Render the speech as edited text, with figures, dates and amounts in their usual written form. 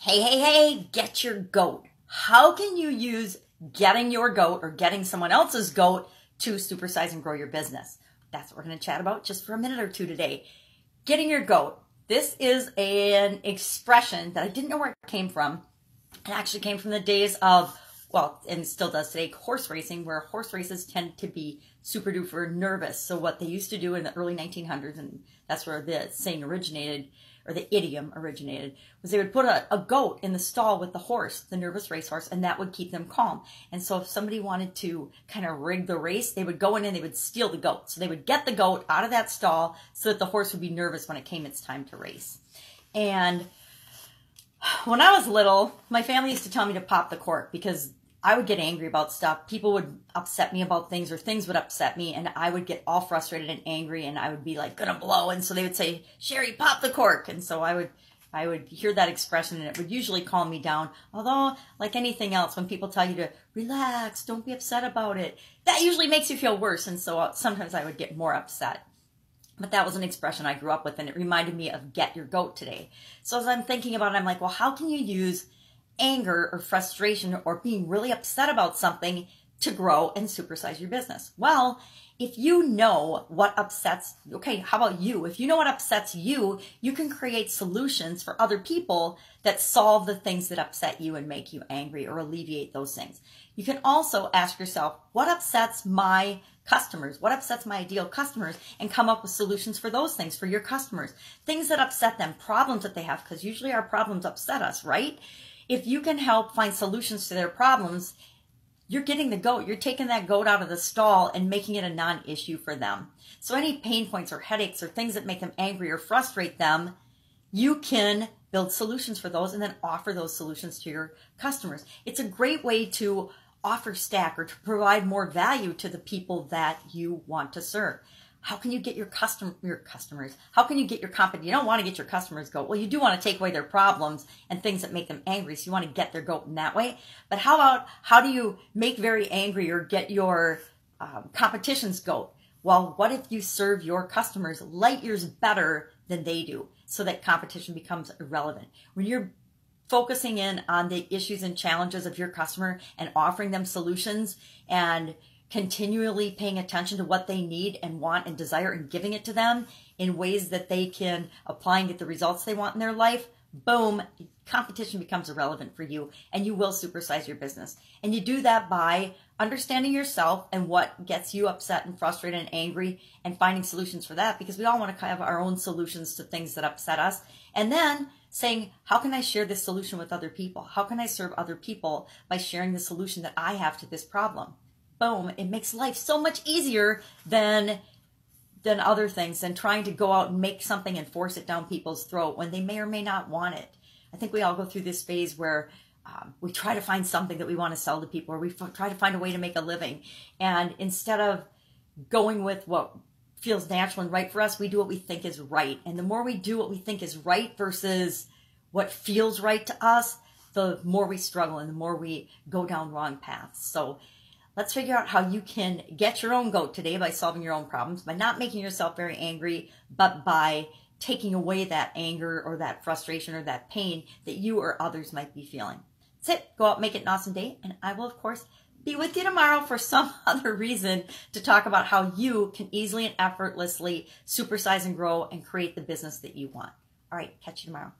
Hey, get your goat. How can you use getting your goat or getting someone else's goat to supersize and grow your business? That's what we're going to chat about just for a minute or two today. Getting your goat. This is an expression that I didn't know where it came from. It actually came from the days of, well, and still does today, horse racing, where horse races tend to be super duper nervous. So what they used to do in the early 1900s, and that's where the saying originated, or the idiom originated, was they would put a goat in the stall with the horse, the nervous racehorse, and that would keep them calm. And so if somebody wanted to kind of rig the race, they would go in and they would steal the goat. So they would get the goat out of that stall so that the horse would be nervous when it came its time to race. And when I was little, my family used to tell me to pop the cork because I would get angry about stuff. People would upset me about things, or things would upset me, and I would get all frustrated and angry, and I would be like, gonna blow. And so they would say, Sherry, pop the cork. And so I would hear that expression, and it would usually calm me down. Although, like anything else, when people tell you to relax, don't be upset about it, that usually makes you feel worse. And so sometimes I would get more upset. But that was an expression I grew up with, and it reminded me of get your goat today. So as I'm thinking about it, I'm like, well, how can you use anger or frustration or being really upset about something to grow and supersize your business? Well, if you know what upsets, okay, how about you? If you know what upsets you, you can create solutions for other people that solve the things that upset you and make you angry or alleviate those things. You can also ask yourself, what upsets my customers? What upsets my ideal customers? And come up with solutions for those things for your customers. Things that upset them, problems that they have, because usually our problems upset us, right? If you can help find solutions to their problems, you're getting the goat. You're taking that goat out of the stall and making it a non-issue for them. So any pain points or headaches or things that make them angry or frustrate them, you can build solutions for those and then offer those solutions to your customers. It's a great way to offer stack or to provide more value to the people that you want to serve. How can you get your customers? How can you get your company? You don't want to get your customers' goat. Well, you do want to take away their problems and things that make them angry. So you want to get their goat in that way. But how do you make very angry or get your competition's goat? Well, what if you serve your customers light years better than they do so that competition becomes irrelevant? When you're focusing in on the issues and challenges of your customer and offering them solutions and continually paying attention to what they need and want and desire and giving it to them in ways that they can apply and get the results they want in their life, boom, competition becomes irrelevant for you and you will supersize your business. And you do that by understanding yourself and what gets you upset and frustrated and angry and finding solutions for that, because we all want to have our own solutions to things that upset us. And then saying, how can I share this solution with other people? How can I serve other people by sharing the solution that I have to this problem? Boom, it makes life so much easier than other things, than trying to go out and make something and force it down people's throat when they may or may not want it. I think we all go through this phase where we try to find something that we want to sell to people, or we try to find a way to make a living. And instead of going with what feels natural and right for us, we do what we think is right. And the more we do what we think is right versus what feels right to us, the more we struggle and the more we go down wrong paths. So let's figure out how you can get your own goat today by solving your own problems, by not making yourself very angry, but by taking away that anger or that frustration or that pain that you or others might be feeling. That's it. Go out, make it an awesome day. And I will, of course, be with you tomorrow for some other reason to talk about how you can easily and effortlessly supersize and grow and create the business that you want. All right. Catch you tomorrow.